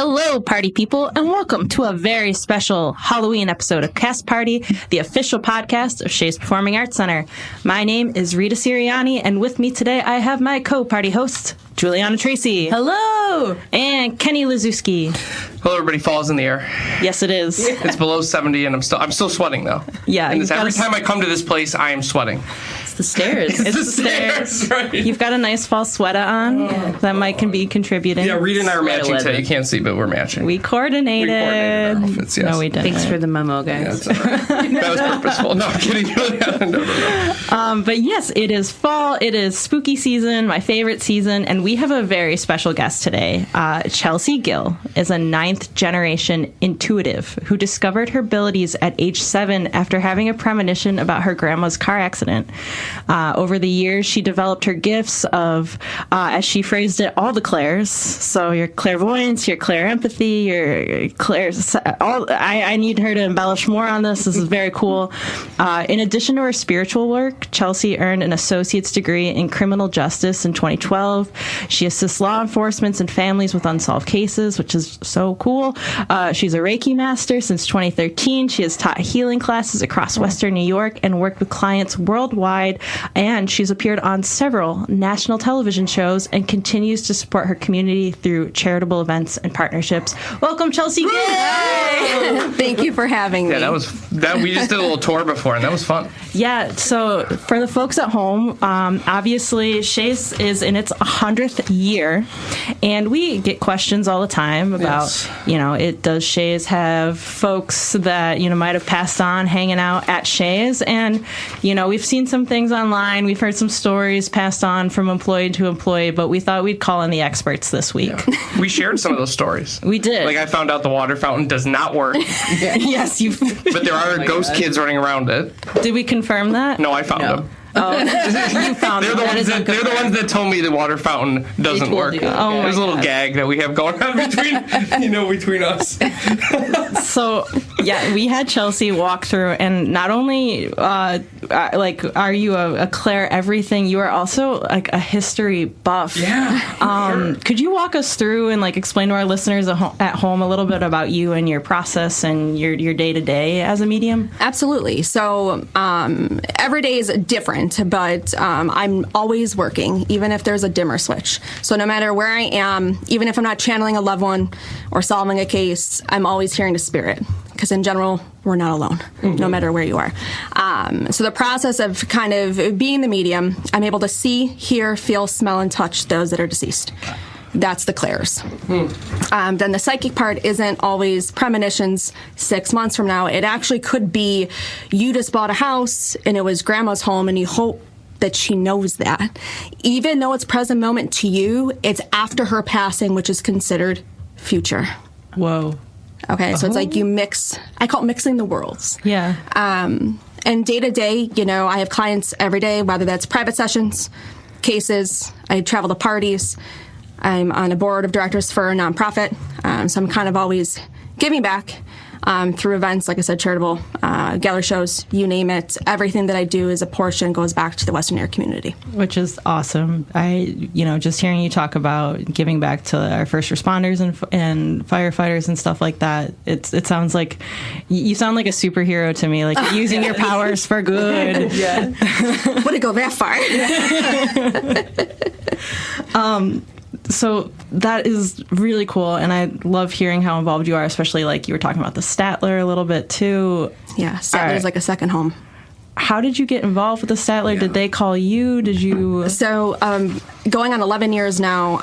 Hello, party people, and welcome to a very special Halloween episode of Cast Party, the official podcast of Shea's Performing Arts Center. My name is Rita Sirianni, and with me today I have my co-party hosts, Juliana Tracy. Hello! And Kenny Lazuski. Hello, everybody. Fall's in the air. Yes, it is. Yeah. It's below 70, and I'm still sweating, though. Yeah. And every time I come to this place, I am sweating. It's the stairs. It's the stairs, right. You've got a nice fall sweater on. That can be contributing. Yeah, Rita and I are matching today. You can't see, but we're matching. We coordinated our outfits, yes. No, we didn't. Thanks for the memo, guys. Yeah, that was purposeful. No, I'm kidding. No. But yes, it is fall. It is spooky season, my favorite season, and we have a very special guest today. Chelsea Gill is a 9th generation intuitive who discovered her abilities at age 7 after having a premonition about her grandma's car accident. Over the years, she developed her gifts of, as she phrased it, all the clairs. So your clairvoyance, your clairempathy, your clairs. I need her to embellish more on this. This is very cool. In addition to her spiritual work, Chelsea earned an associate's degree in criminal justice in 2012. She assists law enforcement and families with unsolved cases, which is so cool. She's a Reiki master since 2013. She has taught healing classes across Western New York and worked with clients worldwide. And she's appeared on several national television shows and continues to support her community through charitable events and partnerships. Welcome, Chelsea Gill! Thank you for having me. Yeah, we just did a little tour before, and that was fun. Yeah, so for the folks at home, obviously Shea's is in its 100th year, and we get questions all the time about, does Shea's have folks that, might have passed on hanging out at Shea's? And, we've seen some things online, we've heard some stories passed on from employee to employee, but we thought we'd call in the experts this week. Yeah. We shared some of those stories. We did. Like, I found out the water fountain does not work. Yes, you. But there are ghost kids running around it. Did we confirm that? No, I found them. Oh, you found they're the ones that told me the water fountain doesn't work. Oh, there's a little gag that we have going on between us. So, yeah, we had Chelsea walk through, and not only are you a Claire everything, you are also like a history buff. Yeah. Sure. Could you walk us through and explain to our listeners at home a little bit about you and your process and your day to day as a medium? Absolutely. So every day is different. But I'm always working, even if there's a dimmer switch. So no matter where I am, even if I'm not channeling a loved one or solving a case, I'm always hearing the spirit. Because in general, we're not alone, no matter where you are. So the process of kind of being the medium, I'm able to see, hear, feel, smell, and touch those that are deceased. That's the clairs. Then the psychic part isn't always premonitions 6 months from now. It actually could be you just bought a house and it was grandma's home and you hope that she knows that. Even though it's present moment to you, it's after her passing, which is considered future. Whoa. Okay, so it's like you mix, I call it mixing the worlds. Yeah. And day to day, I have clients every day, whether that's private sessions, cases, I travel to parties. I'm on a board of directors for a nonprofit, so I'm kind of always giving back through events, like I said, charitable, gallery shows, you name it. Everything that I do is a portion goes back to the Western New York community. Which is awesome. Just hearing you talk about giving back to our first responders and firefighters and stuff like that, it sounds like, you sound like a superhero to me, like using your powers for good. Yeah. Wouldn't go that far. So that is really cool, and I love hearing how involved you are, especially like you were talking about the Statler a little bit too. Yeah, Statler's like a second home. How did you get involved with the Statler? Yeah. Did they call you? Did you? So going on 11 years now,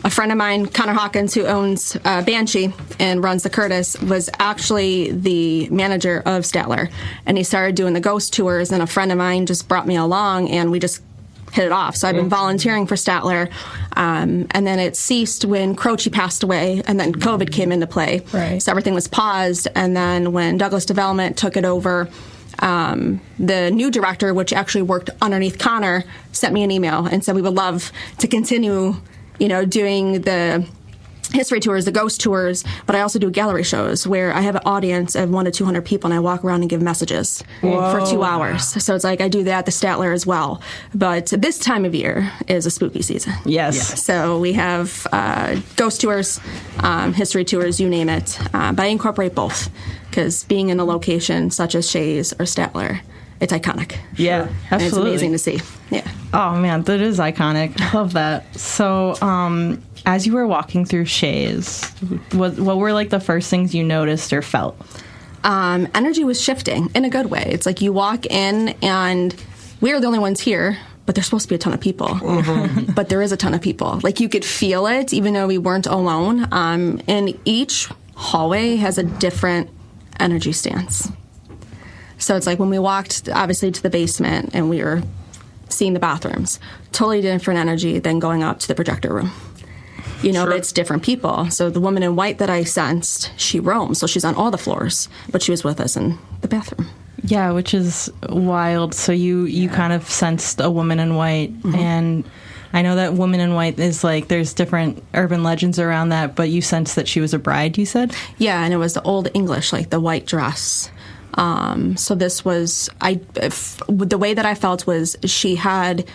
a friend of mine, Connor Hawkins, who owns Banshee and runs the Curtis, was actually the manager of Statler, and he started doing the ghost tours, and a friend of mine just brought me along, and we just hit it off. So I've been volunteering for Statler, and then it ceased when Croce passed away, and then COVID came into play. Right. So everything was paused, and then when Douglas Development took it over, the new director, which actually worked underneath Connor, sent me an email and said we would love to continue, doing the history tours, the ghost tours, but I also do gallery shows where I have an audience of 100 to 200 people and I walk around and give messages for 2 hours. So it's like I do that at the Statler as well. But this time of year is a spooky season. Yes. So we have ghost tours, history tours, you name it. But I incorporate both because being in a location such as Shea's or Statler, it's iconic. Yeah, And it's absolutely. amazing to see. Yeah. Oh man, that is iconic. I love that. So, as you were walking through Shea's, what were like the first things you noticed or felt? Energy was shifting in a good way. It's like you walk in and we're the only ones here, but there's supposed to be a ton of people. But there is a ton of people. Like you could feel it, even though we weren't alone. And each hallway has a different energy stance. So it's like when we walked, obviously, to the basement and we were seeing the bathrooms, totally different energy than going up to the projector room. But it's different people. So the woman in white that I sensed, she roams. So she's on all the floors, but she was with us in the bathroom. Yeah, which is wild. So you kind of sensed a woman in white. And I know that woman in white is like, there's different urban legends around that, but you sensed that she was a bride, you said? Yeah, and it was the old English, like the white dress. So this was, the way that I felt was she had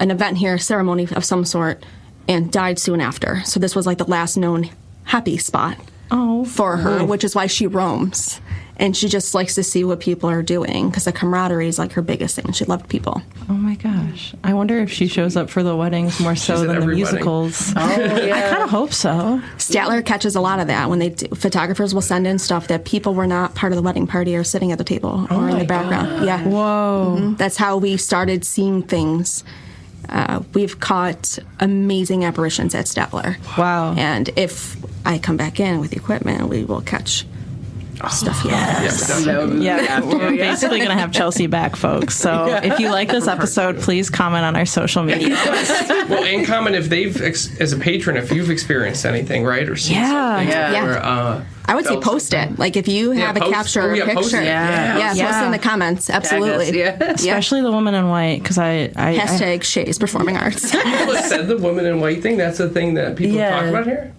an event here, a ceremony of some sort, and died soon after. So this was like the last known happy spot for her, which is why she roams. And she just likes to see what people are doing because the camaraderie is like her biggest thing. She loved people. Oh my gosh. I wonder if she shows up for the weddings more so than the musicals. Oh, yeah. I kind of hope so. Statler catches a lot of that when photographers will send in stuff that people were not part of the wedding party or sitting at the table or in the background. Yeah. Whoa. That's how we started seeing things. We've caught amazing apparitions at Statler. Wow. And if I come back in with the equipment, we will catch stuff here. Yeah, we're basically going to have Chelsea back, folks. So if you like this episode, please comment on our social media. Well, and comment if they've, as a patron, if you've experienced anything, right? Or seen something. Yeah. Or, I would say post it. Like if you have a capture or a post picture. it. Post it in the comments. Absolutely. Especially the woman in white, because I Hashtag Shea's Performing Arts. People have said the woman in white thing. That's the thing that people talk about here.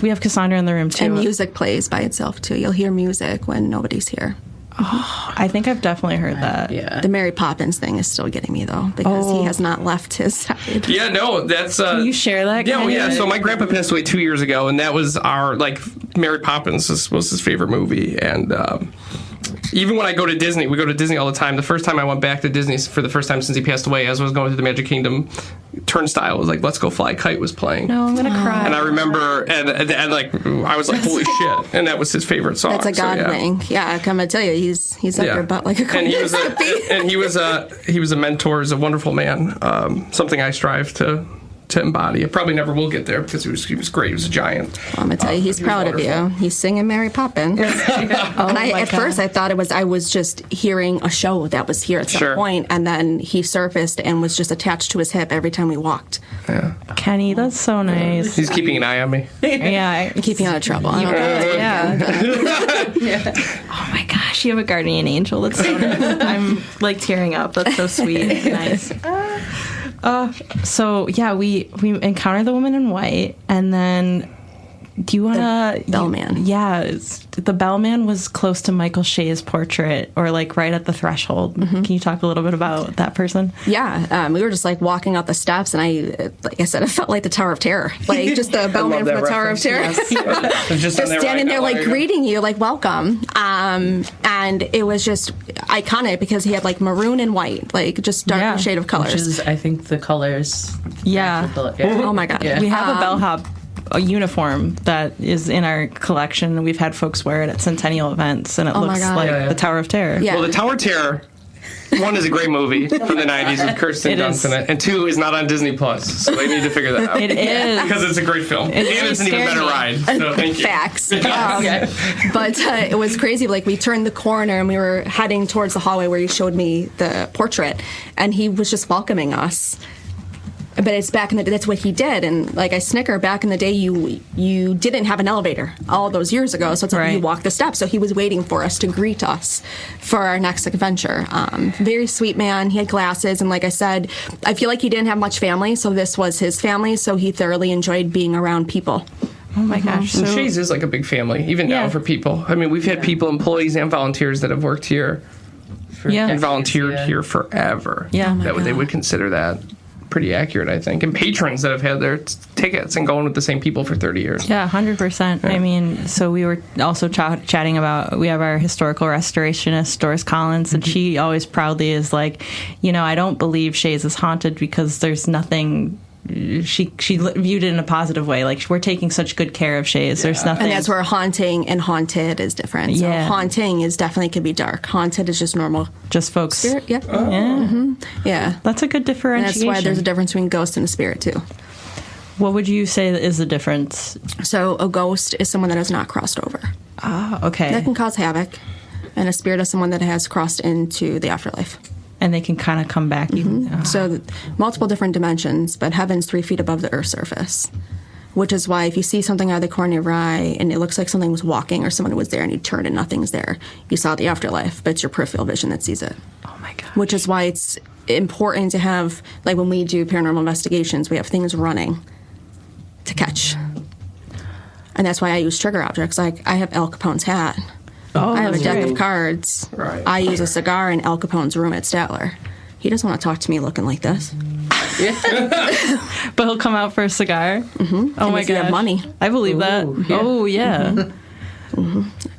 we have Cassandra in the room too. And music plays by itself too. You'll hear music when nobody's here. I think I've definitely heard that. Yeah. The Mary Poppins thing is still getting me though because he has not left his side. Yeah, no, that's. Can you share that? Yeah, Kenny? So my grandpa passed away 2 years ago, and that was our Mary Poppins was his favorite movie, and even when I go to Disney, we go to Disney all the time. The first time I went back to Disney for the first time since he passed away, as I was going through the Magic Kingdom turnstile, was like "Let's Go Fly a Kite" was playing. No, I'm gonna cry. And I remember, and I was like, "Holy shit!" And that was his favorite song. That's a God wink. Yeah, I'm gonna tell you, he's up your butt like a and he was a mentor, he's a wonderful man. Something I strive to embody. I probably never will get there because he was great. He was a giant. I'm gonna tell you, he's proud of you. He's singing Mary Poppins. And first I thought I was just hearing a show that was here at some point, and then he surfaced and was just attached to his hip every time we walked. Yeah. Kenny, that's so nice. He's keeping an eye on me. Yeah, I'm keeping out of trouble. Oh my gosh, you have a guardian angel. That's so nice. I'm like tearing up. That's so sweet. Nice. So yeah, we encountered the woman in white, and then do you want to bellman? Yeah, the bellman was close to Michael Shea's portrait, or like right at the threshold. Can you talk a little bit about that person? Yeah, we were just like walking up the steps, and like I said, it felt like the Tower of Terror, like just the bellman from the Tower of Terror, just standing there like greeting you, like welcome. And it was just iconic because he had like maroon and white, like just dark shade of colors. Which is, I think, the colors. Yeah. Oh my God. Yeah. We have a bellhop uniform that is in our collection. We've had folks wear it at Centennial events, and it looks like the Tower of Terror. Yeah. Well, the Tower of Terror, one, is a great movie from the 90s with Kirsten Dunst in it, and two, is not on Disney Plus, so they need to figure that out. It is. Because it's a great film. And it's an even better ride, so thank you. Facts. But it was crazy. Like, we turned the corner, and we were heading towards the hallway where he showed me the portrait, and he was just welcoming us. But it's back in the day, that's what he did. And like I snicker, back in the day, you didn't have an elevator all those years ago. So it's like you walk the steps. So he was waiting for us to greet us for our next adventure. Very sweet man. He had glasses. And like I said, I feel like he didn't have much family. So this was his family. So he thoroughly enjoyed being around people. Oh my gosh. And So, Shea's is like a big family, even now for people. I mean, we've had people, employees and volunteers that have worked here and volunteered here forever. Yeah. They would consider that pretty accurate, I think. And patrons that have had their tickets and going with the same people for 30 years. yeah, 100%. I mean, so we were also chatting about, we have our historical restorationist, Doris Collins, and she always proudly is like, I don't believe Shea's is haunted because there's nothing. She viewed it in a positive way. Like, we're taking such good care of Shea's. There's nothing. And that's where haunting and haunted is different. So haunting is definitely could be dark. Haunted is just normal. Just folks. Spirit, yeah. Yeah. That's a good And differentiation. that's why there's a difference between ghost and a spirit, too. What would you say is the difference? So a ghost is someone that has not crossed over. Ah, okay. That can cause havoc. And a spirit is someone that has crossed into the afterlife. And they can kind of come back. So multiple different dimensions, but heaven's 3 feet above the Earth's surface. Which is why if you see something out of the corner of your eye and it looks like something was walking or someone was there and you turned and nothing's there, you saw the afterlife, but it's your peripheral vision that sees it. Oh my God. Which is why it's important to have, like when we do paranormal investigations, we have things running to catch. And that's why I use trigger objects. Like I have Al Capone's hat. I have a deck of cards. Right. I use a cigar in Al Capone's room at Statler. He doesn't want to talk to me looking like this. But he'll come out for a cigar? Mm-hmm. Oh and my if you God. have money. I believe that. Yeah. Oh, yeah.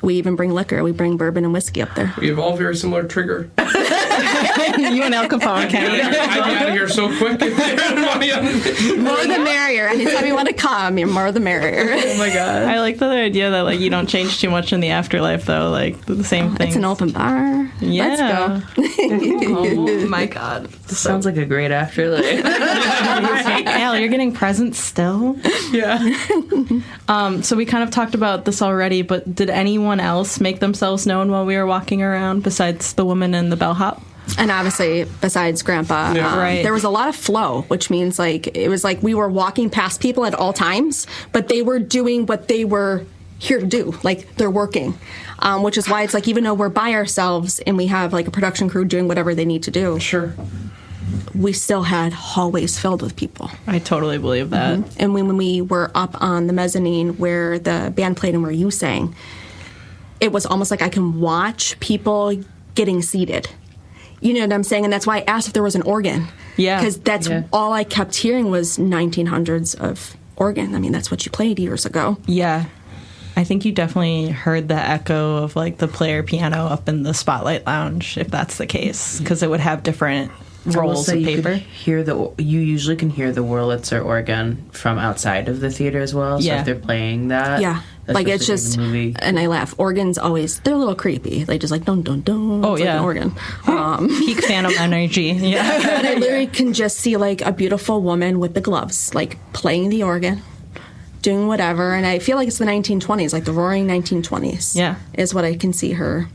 We even bring liquor. We bring bourbon and whiskey up there. We have all very similar trigger. You and Al Capone, Kenny. I'd be out of here so quick if they had money on it. More the merrier. Anytime you want to come, you're more the merrier. Oh my God. I like the idea that like you don't change too much in the afterlife, though. Like the same thing. It's an open bar. Yeah. Let's go. Oh my God. This sounds like a great afterlife. Al, you're getting presents still? Yeah. So we kind of talked about this already, but did anyone else make themselves known while we were walking around besides the woman in the bellhop? And obviously, besides Grandpa, Right. there was a lot of flow, which means like it was like we were walking past people at all times, but they were doing what they were here to do. Like they're working, which is why it's like even though we're by ourselves and we have like a production crew doing whatever they need to do, Sure. we still had hallways filled with people. I totally believe that. And when we were up on the mezzanine where the band played and where you sang, it was almost like I can watch people getting seated. You know what I'm saying? And that's why I asked if there was an organ. Yeah. Because that's all I kept hearing was 1900s of organ. I mean, that's what you played years ago. Yeah. I think you definitely heard the echo of like the player piano up in the Spotlight Lounge, if that's the case, because it would have different rolls of paper. You usually can hear the Wurlitzer organ from outside of the theater as well. So Yeah. if they're playing that, Yeah. Like it's especially just, in the movie. and I laugh. Organs always, they're a little creepy. They just like, dun, dun, dun. Oh, It's like yeah. an organ. Peak Phantom energy. Yeah. And I literally can just see like a beautiful woman with the gloves, like playing the organ, doing whatever. And I feel like it's the 1920s, like the roaring 1920s. Yeah. Is what I can see her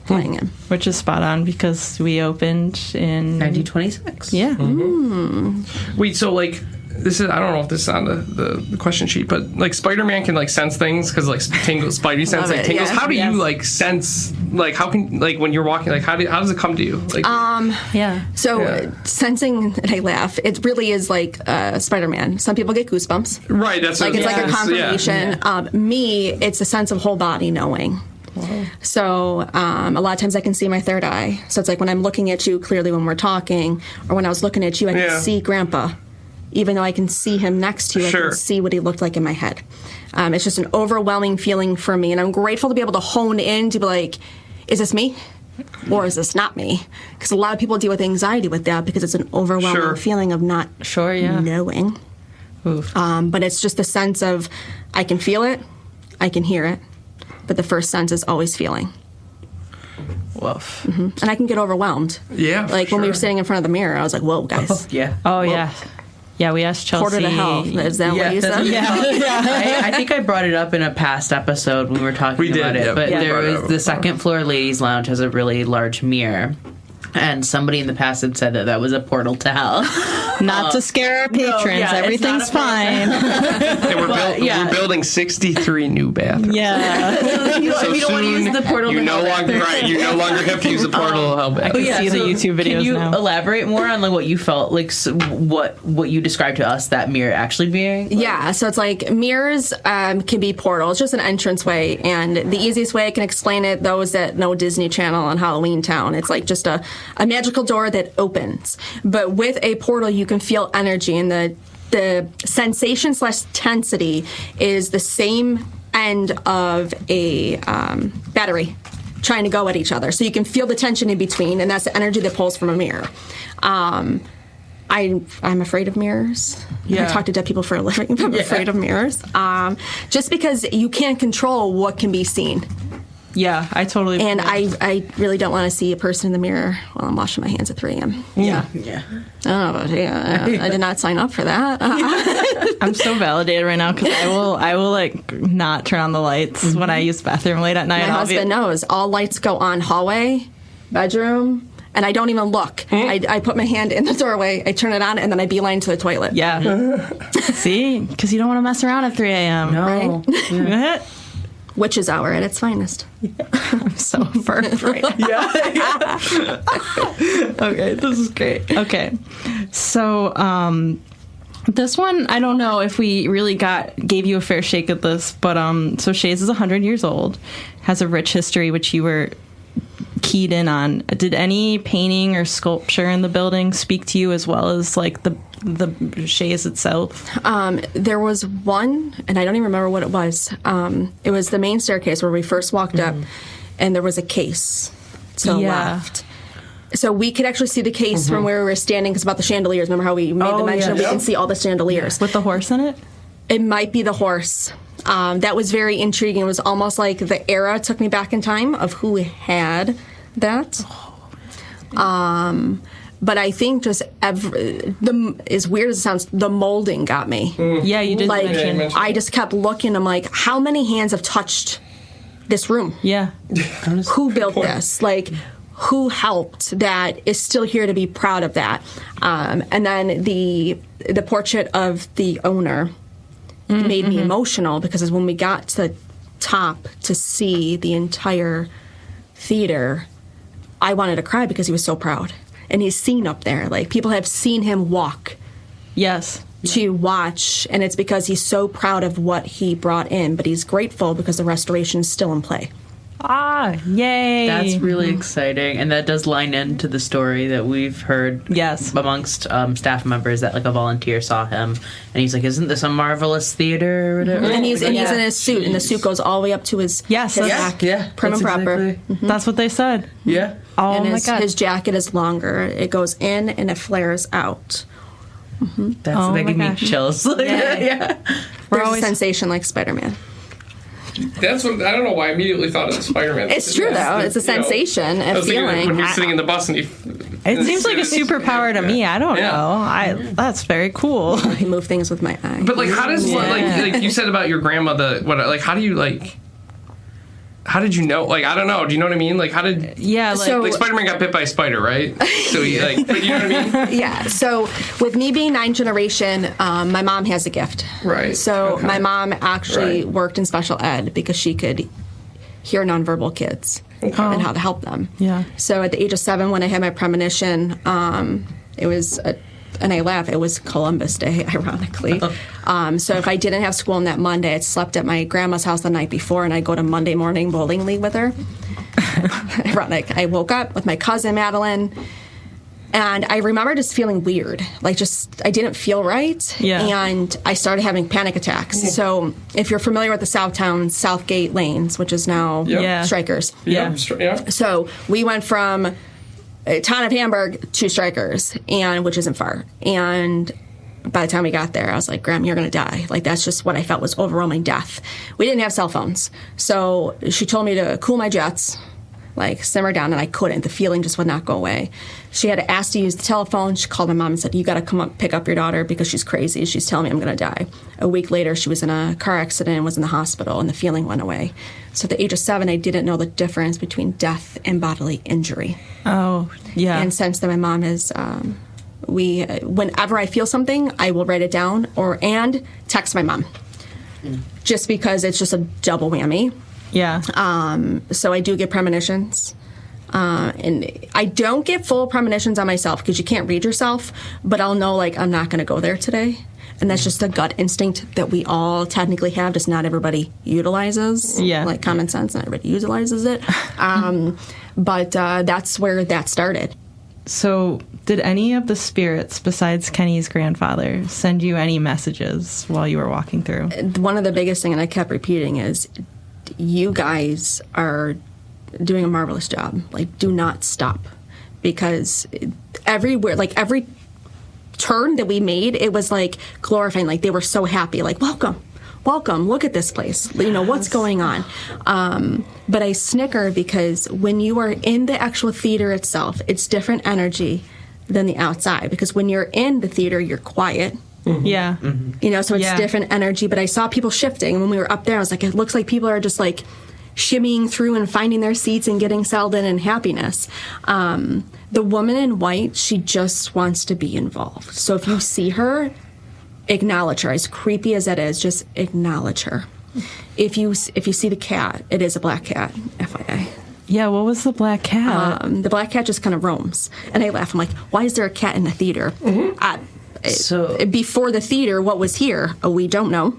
playing in. Which is spot on because we opened in 1926. Yeah. Wait, so like this is I don't know if this is on the question sheet, but like Spider-Man can like sense things because like Spidey sense Love like it, tingles. yeah. How do you like sense like how can like when you're walking like how does it come to you? Like Yeah. So Yeah. sensing, and I laugh, it really is like Spider-Man. Some people get goosebumps. right, that's Like what, it's like a yeah. confirmation. Me, it's a sense of whole body knowing. So a lot of times I can see my third eye. So it's like when I'm looking at you clearly when we're talking, or when I was looking at you, I Yeah. can see Grandpa. Even though I can see him next to you, I Sure. can see what he looked like in my head. It's just an overwhelming feeling for me. And I'm grateful to be able to hone in to be like, is this me? Or is this not me? Because a lot of people deal with anxiety with that because it's an overwhelming Sure. feeling of not Sure, yeah. knowing. Oof. But it's just the sense of I can feel it, I can hear it, but the first sense is always feeling. Woof. And I can get overwhelmed. Yeah, for Like when we were sure. sitting in front of the mirror, I was like, whoa, guys. Yeah. Oh, yeah. Yeah, we asked Chelsea. Portal to hell. Is that what you said? I think I brought it up in a past episode when we were talking We did, about it. yeah. But Yeah. there Brought it was up the before. second floor ladies' lounge has a really large mirror. And somebody in the past had said that was a portal to hell. Not to scare our patrons. yeah, Everything's fine. We're building 63 new bathrooms. Yeah. If you don't want to use the portal You to no hell longer you no longer have to use the portal to hell I bathroom. can see the YouTube videos Can you now. elaborate more on like what you felt like, what you described to us that mirror actually being? Yeah, so it's like mirrors can be portals, just an entranceway. And the easiest way I can explain it, those that know Disney Channel and Halloween Town, it's like just a magical door that opens. But with a portal, you can feel energy, and the sensation / tensity is the same end of a battery trying to go at each other. So you can feel the tension in between, and that's the energy that pulls from a mirror. I'm afraid of mirrors. Yeah. I talk to dead people for a living, but I'm afraid of mirrors. Just because you can't control what can be seen. Yeah, I totally. And I really don't want to see a person in the mirror while I'm washing my hands at 3 a.m. Yeah. I did not sign up for that. I'm so validated right now because I will like not turn on the lights when I use the bathroom late at night. My husband knows all lights go on hallway, bedroom, and I don't even look. I put my hand in the doorway, I turn it on, and then I beeline to the toilet. Yeah. See? Because you don't want to mess around at 3 a.m. No. Right? Yeah. Witch's hour at its finest. I'm so burnt right now. Okay, this is great. Okay. So, this one, I don't know if we really gave you a fair shake at this, but so Shea's is 100 years old, has a rich history, which you were keyed in on. Did any painting or sculpture in the building speak to you as well as like the Shea's itself? There was one, and I don't even remember what it was. It was the main staircase where we first walked up, and there was a case to the left. So we could actually see the case from where we were standing, because about the chandeliers. Remember how we made the mention? We can see all the chandeliers. With the horse in it? It might be the horse. That was very intriguing. It was almost like the era took me back in time of who had that. But I think just as weird as it sounds, the molding got me. Yeah, you did Like, mention. I just kept looking. I'm like, how many hands have touched this room? Yeah. Who built this? Like, who helped that is still here to be proud of that? And then the portrait of the owner made me emotional, because when we got to the top to see the entire theater, I wanted to cry because he was so proud. And he's seen up there. Like, people have seen him walk Yes. to watch, and it's because he's so proud of what he brought in, but he's grateful because the restoration is still in play. Ah, yay. That's really exciting, and that does line into the story that we've heard Yes. amongst staff members, that like a volunteer saw him and he's like, isn't this a marvelous theater or whatever? And he's in his suit, and the suit goes all the way up to his Yes, back, Yeah, prim and that's proper. exactly- That's what they said. Yeah. Oh And my God. his jacket is longer. It goes in and it flares out. That's Oh that my gave me gosh. chills. Yeah. We're There's always- a sensation like Spider-Man. That's what I don't know why I immediately thought of Spider-Man. It's true, though. It's a sensation, I a was thinking feeling. when you're sitting in the bus and you. It seems like a superpower to me. I don't Yeah. know. That's very cool. I can move things with my eye. But like, how does like you said about your grandmother? How do you like? How did you know? Like, I don't know. Do you know what I mean? Like, how did? Yeah, like, So- Like Spider-Man got bit by a spider, right? So he like, but you know what I mean? Yeah. So with me being 9th generation, my mom has a gift. Right. So Okay. my mom actually Right. worked in special ed because she could hear nonverbal kids and how to help them. Yeah. So at the age of 7, when I had my premonition, it was and I laugh, it was Columbus Day, ironically. So if I didn't have school on that Monday, I'd slept at my grandma's house the night before, and I'd go to Monday morning bowling league with her. Ironic. I woke up with my cousin, Madeline, and I remember just feeling weird. Like, just, I didn't feel right. Yeah. And I started having panic attacks. So if you're familiar with the Southtown Southgate lanes, which is now Yeah. Strikers. Yeah. Yeah. So we went from a town of Hamburg to Strikers, and which isn't far. And by the time we got there, I was like, Graham, you're going to die. Like, that's just what I felt was overwhelming death. We didn't have cell phones. So she told me to cool my jets, like simmer down, and I couldn't. The feeling just would not go away. She had asked to use the telephone. She called my mom and said, you got to come up, pick up your daughter because she's crazy. She's telling me I'm going to die. A week later, she was in a car accident and was in the hospital, and the feeling went away. So at the age of 7, I didn't know the difference between death and bodily injury. Oh, yeah. And since then, my mom has, whenever I feel something, I will write it down and text my mom. Just because it's just a double whammy. Yeah. So I do get premonitions. And I don't get full premonitions on myself because you can't read yourself, but I'll know, like, I'm not going to go there today. And that's just a gut instinct that we all technically have, just not everybody utilizes. Yeah. Like common sense, not everybody utilizes it. But that's where that started. So, did any of the spirits besides Kenny's grandfather send you any messages while you were walking through? One of the biggest thing, and I kept repeating, is you guys are doing a marvelous job. Like, do not stop. Because everywhere, like every turn that we made, it was like glorifying. Like, they were so happy. Like, welcome. Look at this place. You know, what's going on? But I snicker because when you are in the actual theater itself, it's different energy than the outside. Because when you're in the theater, you're quiet. Mm-hmm. Yeah. Mm-hmm. You know, so it's different energy. But I saw people shifting. And when we were up there, I was like, it looks like people are just like shimmying through and finding their seats and getting settled in happiness. The woman in white, she just wants to be involved. So if you see her, acknowledge her. As creepy as that is, just acknowledge her. If you see the cat, it is a black cat, FYI. Yeah, what was the black cat? The black cat just kind of roams. And I laugh. I'm like, why is there a cat in the theater? So before the theater, what was here? Oh, we don't know.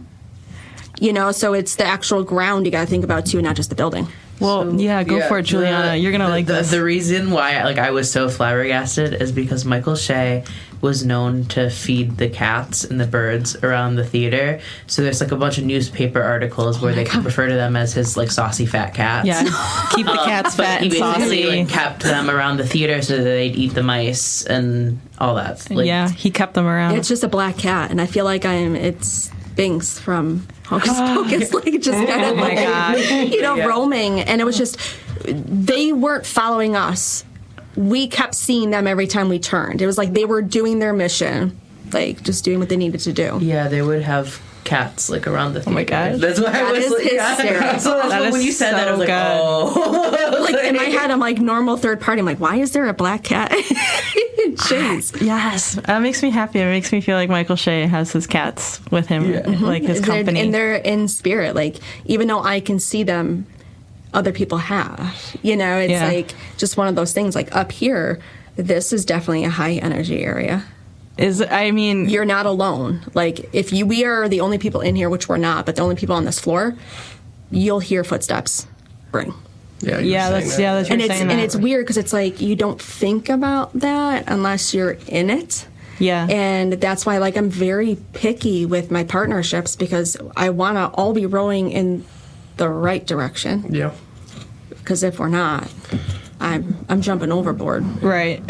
You know, so it's the actual ground you got to think about, too, not just the building. Well, go for it, Juliana. You're going to like this. The reason why I was so flabbergasted is because Michael Shea was known to feed the cats and the birds around the theater. So there's like a bunch of newspaper articles where they refer to them as his like saucy fat cats. Yeah, keep the cats fat and saucy. He kept them around the theater so that they'd eat the mice and all that. Yeah, he kept them around. It's just a black cat, and I feel like it's Binks from Hocus Pocus, like just kind of roaming. And it was just, they weren't following us. We kept seeing them every time we turned. It was like they were doing their mission, like just doing what they needed to do. Yeah, they would have cats like around the theater. Oh my god, that's why I was hysterical. When you said that, I was like, oh. Like in my head, I'm like normal third party. I'm like, why is there a black cat in Shea's? Yes, that makes me happy. It makes me feel like Michael Shea has his cats with him, like his company. And they're in spirit. Like, even though I can see them, other people have. You know, it's like just one of those things. Like up here, this is definitely a high energy area. You're not alone. Like, if we are the only people in here, which we're not, but the only people on this floor, you'll hear footsteps ring. That's and it's weird because it's like you don't think about that unless you're in it. Yeah. And that's why, like, I'm very picky with my partnerships because I want to all be rowing in the right direction. Yeah. Because if we're not, I'm jumping overboard. Right.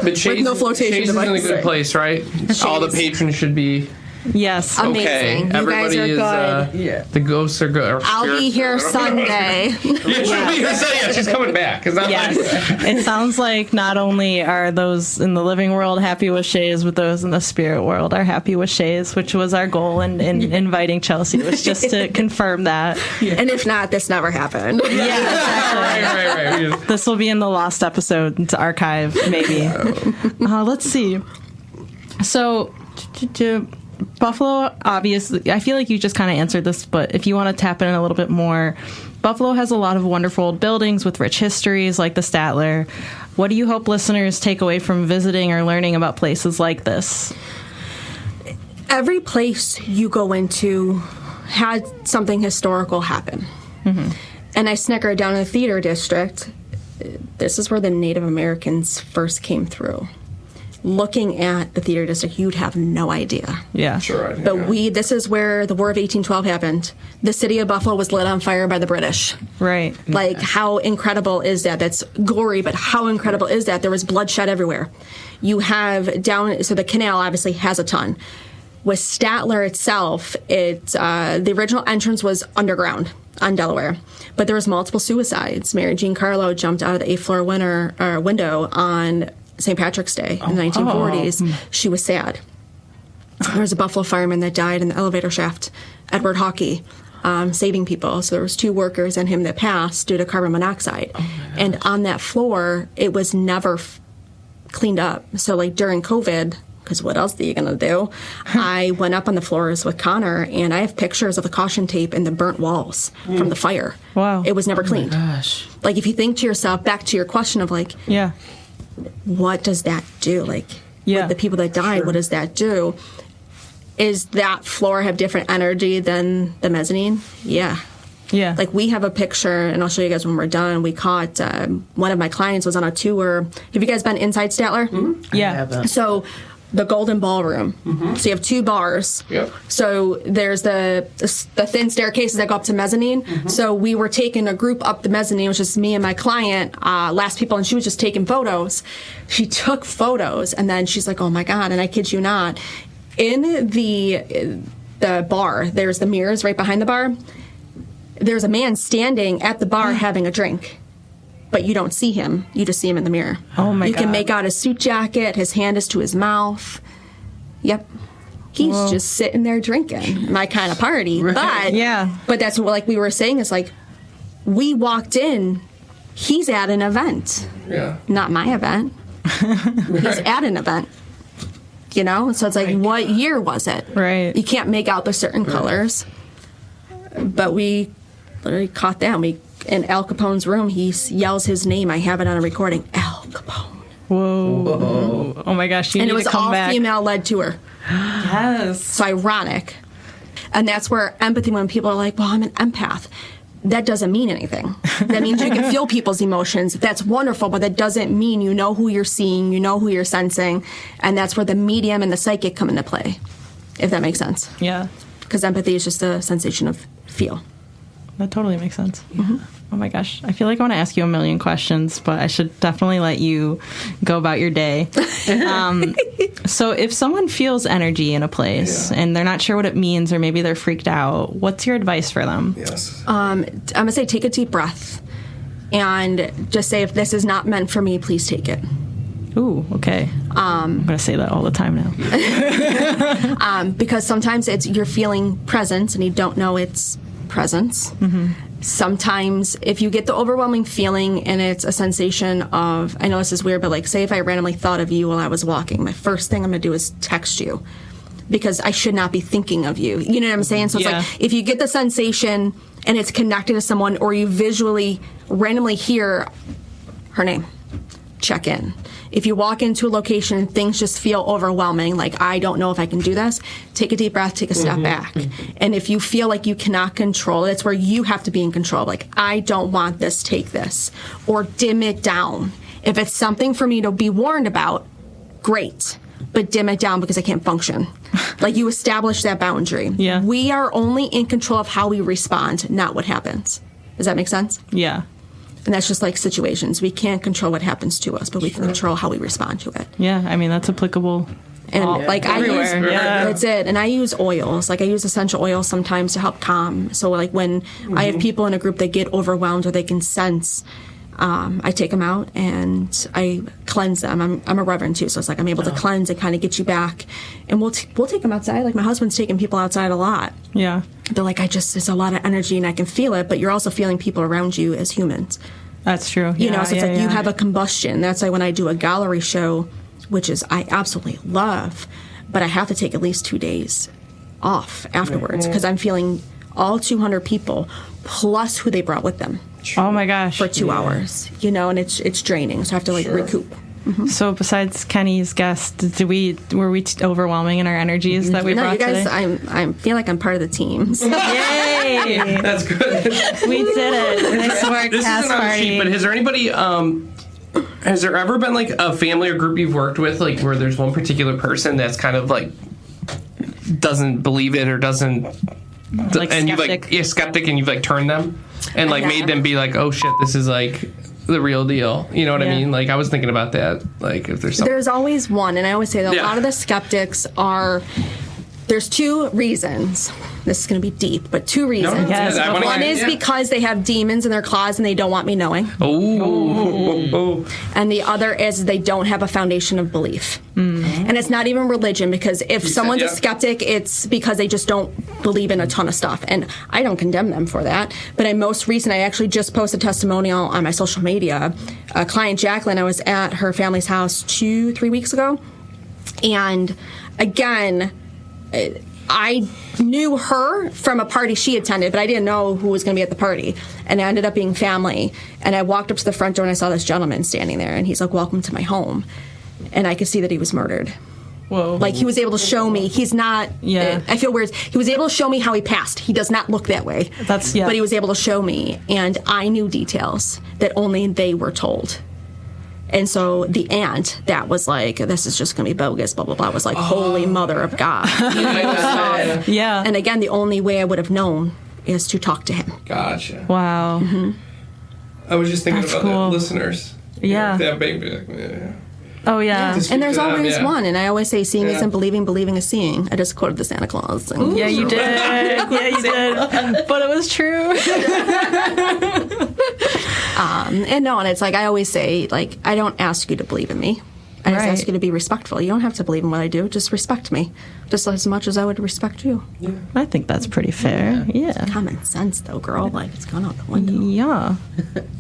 But Shea's, no flotation Shea's is in a good place, right? All the patrons should be yes. Amazing. Okay. You Everybody guys are is. The ghosts are good. I'll be here Sunday. She'll be here Sunday. Yeah, she's coming back. Yes. It sounds like not only are those in the living world happy with Shea's, but those in the spirit world are happy with Shea's, which was our goal in inviting Chelsea, was just to confirm that. Yeah. And if not, this never happened. Yeah, exactly. Right. This will be in the lost episode to archive, maybe. Let's see. So, Buffalo, obviously, I feel like you just kind of answered this, but if you want to tap in a little bit more, Buffalo has a lot of wonderful old buildings with rich histories like the Statler. What do you hope listeners take away from visiting or learning about places like this? Every place you go into had something historical happen. Mm-hmm. And I snicker down in the theater district. This is where the Native Americans first came through. Looking at the theater district, you'd have no idea. Yeah. Sure. But this is where the War of 1812 happened. The city of Buffalo was lit on fire by the British. Right. Like, how incredible is that? That's gory, but how incredible is that? There was bloodshed everywhere. You have so the canal obviously has a ton. With Statler itself, the original entrance was underground. on Delaware. But there was multiple suicides. Mary Jean Carlo jumped out of the 8th floor window on St. Patrick's Day in the 1940s. She was sad. There was a Buffalo fireman that died in the elevator shaft, Edward Hawkey, saving people. So there was 2 workers and him that passed due to carbon monoxide. And on that floor, it was never cleaned up. So like during COVID, because what else are you going to do? I went up on the floors with Connor, and I have pictures of the caution tape and the burnt walls from the fire. Wow. It was never cleaned. Gosh. Like, if you think to yourself, back to your question of, like, Yeah. what does that do? Like, Yeah. with the people that died, what does that do? Is that floor have different energy than the mezzanine? Yeah. Yeah. Like, we have a picture, and I'll show you guys when we're done. We caught, one of my clients was on a tour. Have you guys been inside Statler? Yeah. I haven't. So the Golden Ballroom. So you have 2 bars. Yep. So there's the thin staircases that go up to mezzanine. So we were taking a group up the mezzanine. It was just me and my client, last people, and she was just taking photos. She took photos, and then she's like, "Oh my God!" And I kid you not, in the bar, there's the mirrors right behind the bar. There's a man standing at the bar having a drink. But you don't see him. You just see him in the mirror. Oh, my You can God. make out his suit jacket. His hand is to his mouth. Yep. He's just sitting there drinking. My kind of party. But Yeah. But that's what, like we were saying, is like, we walked in. He's at an event. Yeah. Not my event. He's at an event. You know? So it's like, what year was it? Right. You can't make out the certain colors. But we literally caught that. In Al Capone's room, he yells his name. I have it on a recording. Al Capone. Whoa. Oh my gosh, you And need it was to come all back. female-led tour. Yes. It's ironic. And that's where empathy, when people are like, well, I'm an empath. That doesn't mean anything. That means you can feel people's emotions. That's wonderful, but that doesn't mean you know who you're seeing, you know who you're sensing. And that's where the medium and the psychic come into play, if that makes sense. Yeah. Because empathy is just a sensation of feel. That totally makes sense. Oh my gosh. I feel like I want to ask you a million questions, but I should definitely let you go about your day. So if someone feels energy in a place and they're not sure what it means, or maybe they're freaked out, what's your advice for them? Yes. I'm going to say take a deep breath and just say, if this is not meant for me, please take it. Ooh, okay. I'm going to say that all the time now. Because sometimes you're feeling presence and you don't know it's presence. Sometimes if you get the overwhelming feeling and it's a sensation of, I know this is weird, but like, say if I randomly thought of you while I was walking, my first thing I'm going to do is text you, because I should not be thinking of you. You know what I'm saying? So it's like, if you get the sensation and it's connected to someone, or you visually randomly hear her name, check in. If you walk into a location and things just feel overwhelming, like, I don't know if I can do this, take a deep breath, take a step back. And if you feel like you cannot control it, it's where you have to be in control. Like, I don't want this, take this. Or dim it down. If it's something for me to be warned about, great. But dim it down because I can't function. Like, you establish that boundary. Yeah. We are only in control of how we respond, not what happens. Does that make sense? Yeah. And that's just like situations. We can't control what happens to us, but we can control how we respond to it. Yeah. I mean, that's applicable. And like everywhere. I use, Yeah. that's it. And I use oils. Like, I use essential oils sometimes to help calm. So like when I have people in a group that get overwhelmed or they can sense, I take them out and I cleanse them. I'm a reverend too, so it's like I'm able to cleanse and kind of get you back. And we'll take them outside. Like, my husband's taking people outside a lot. Yeah. They're like, it's a lot of energy and I can feel it, but you're also feeling people around you as humans. That's true. You know, so it's like you have a combustion. That's why when I do a gallery show, which is I absolutely love, but I have to take at least 2 days off afterwards because I'm feeling all 200 people plus who they brought with them Oh my gosh. for 2 hours. You know, and it's draining. So I have to recoup. So besides Kenny's guest, were we overwhelming in our energies that we No, brought you guys, today? I feel like I'm part of the team. So. Yay! That's good. We did it. Nice work, This cast isn't on the party. sheet, but has there anybody? Has there ever been like a family or group you've worked with, like where there's one particular person that's kind of like doesn't believe it or doesn't, Like and you've skeptic. like skeptic, and you've like turned them and like made them be like, oh shit, this is like the real deal. You know what I Yeah. mean? Like, I was thinking about that. Like, if there's something. There's always one, and I always say that Yeah. a lot of the skeptics are There's 2 reasons. This is going to be deep, but 2 reasons. Yes. One is because they have demons in their claws and they don't want me knowing. Oh. And the other is they don't have a foundation of belief. And it's not even religion, because if someone's a skeptic, it's because they just don't believe in a ton of stuff. And I don't condemn them for that. But in most recent, I actually just posted a testimonial on my social media. A client, Jacqueline, I was at her family's house 2-3 weeks ago. And again, I knew her from a party she attended, but I didn't know who was going to be at the party. And it ended up being family. And I walked up to the front door and I saw this gentleman standing there. And he's like, welcome to my home. And I could see that he was murdered. Whoa. Like, he was able to show me. He's not... Yeah. I feel weird. He was able to show me how he passed. He does not look that way. That's, yeah. But he was able to show me. And I knew details that only they were told. And so the aunt that was like, this is just going to be bogus, blah, blah, blah, was like, holy mother of God. Yeah. And again, the only way I would have known is to talk to him. Gotcha. Wow. I was just thinking That's about cool. the listeners. Yeah. That baby. Yeah. Oh, yeah. And there's always Yeah. one. And I always say, seeing Yeah. isn't believing, believing is seeing. I just quoted the Santa Claus. And Yeah, you did. Yeah, you did. But it was true. and it's like, I always say, like, I don't ask you to believe in me. I just Right. ask you to be respectful. You don't have to believe in what I do. Just respect me. Just as much as I would respect you. I think that's pretty fair. Yeah. Common sense, though, girl. Like, it's gone out the window. Yeah.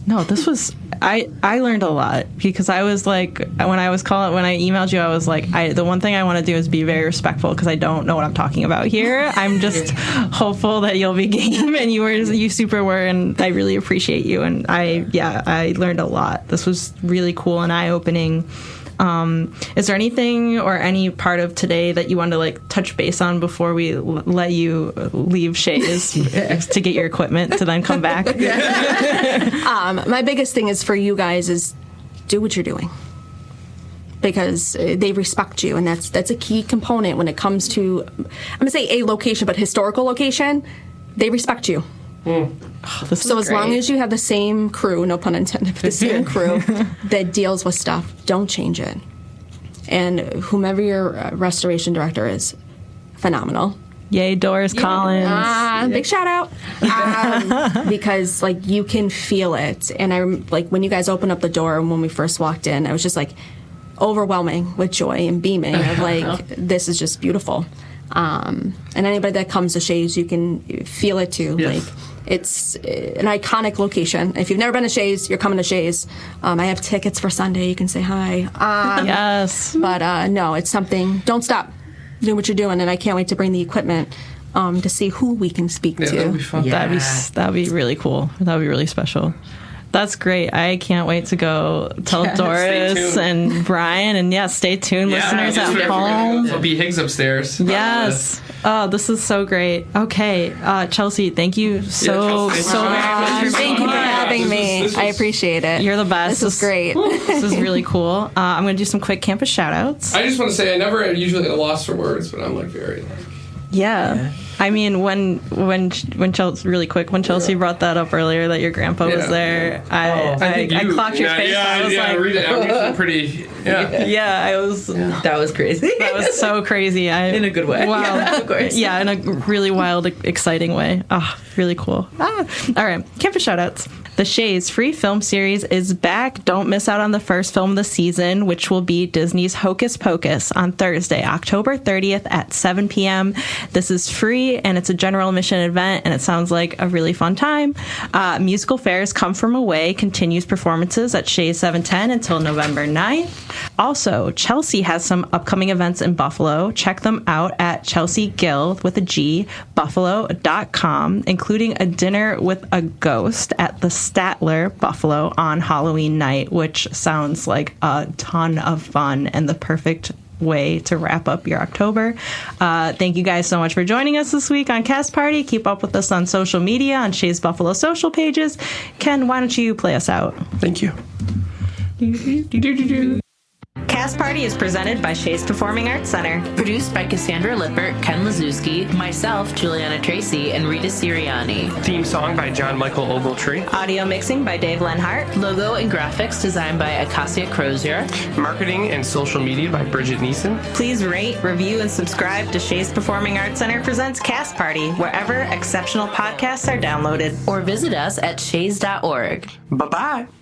No, this was I learned a lot, because I was like, when I emailed you, I was like, the one thing I want to do is be very respectful, because I don't know what I'm talking about here. I'm just hopeful that you'll be game, and you super were, and I really appreciate you. And I learned a lot. This was really cool and eye-opening. Is there anything or any part of today that you want to like touch base on before we let you leave Shea's to get your equipment to then come back? My biggest thing is for you guys is do what you're doing, because they respect you, and that's a key component when it comes to, I'm gonna say a location, but historical location. They respect you. So as long as you have the same crew, no pun intended, but the same crew that deals with stuff, don't change it. And whomever your restoration director is, phenomenal. Yay, Doris Collins. Big shout out. Because like you can feel it. And I like when you guys opened up the door and when we first walked in, I was just like overwhelming with joy and beaming of like, this is just beautiful. And anybody that comes to Shea's, you can feel it too. Yes. Like it's an iconic location. If you've never been to Shea's, you're coming to Shea's. I have tickets for Sunday. You can say hi. Yes. But no, it's something. Don't stop doing what you're doing, and I can't wait to bring the equipment to see who we can speak to. That'd be fun. Yeah. That'd be really cool. That'd be really special. That's great. I can't wait to go tell Doris and Brian. And stay tuned, listeners at home. There'll be Higgs upstairs. Yes. Oh, this is so great. Okay, Chelsea, thank you so Chelsea, very much. Thank you for having me. This was- I appreciate it. You're the best. This is great. This is really cool. I'm going to do some quick campus shout-outs. I just want to say I never usually at a loss for words, but I'm like very like. Yeah. I mean, when Chelsea, really quick, when Chelsea brought that up earlier that your grandpa was there, I clocked your face. I was like, read it. I'm usually pretty. Yeah. I was. That was crazy. That was so crazy. In a good way. Wow. Yeah, of course. Yeah, in a really wild, exciting way. Oh, really cool. All right, campus shoutouts. The Shea's free film series is back. Don't miss out on the first film of the season, which will be Disney's Hocus Pocus on Thursday, October 30th at 7 p.m. This is free, and it's a general admission event, and it sounds like a really fun time. Musical Fairs Come From Away continues performances at Shea 710 until November 9th. Also, Chelsea has some upcoming events in Buffalo. Check them out at Chelsea Gill with a G, buffalo.com, including a dinner with a ghost at the Statler, Buffalo, on Halloween night, which sounds like a ton of fun and the perfect way to wrap up your October. Thank you guys so much for joining us this week on Cast Party. Keep up with us on social media, on Shea's Buffalo social pages. Ken, why don't you play us out? Thank you. Cast Party is presented by Shea's Performing Arts Center. Produced by Cassandra Lippert, Ken Lazewski, myself, Juliana Tracy, and Rita Sirianni. Theme song by John Michael Ogletree. Audio mixing by Dave Lenhart. Logo and graphics designed by Acacia Crozier. Marketing and social media by Bridget Neeson. Please rate, review, and subscribe to Shea's Performing Arts Center presents Cast Party, wherever exceptional podcasts are downloaded. Or visit us at shays.org. Bye-bye.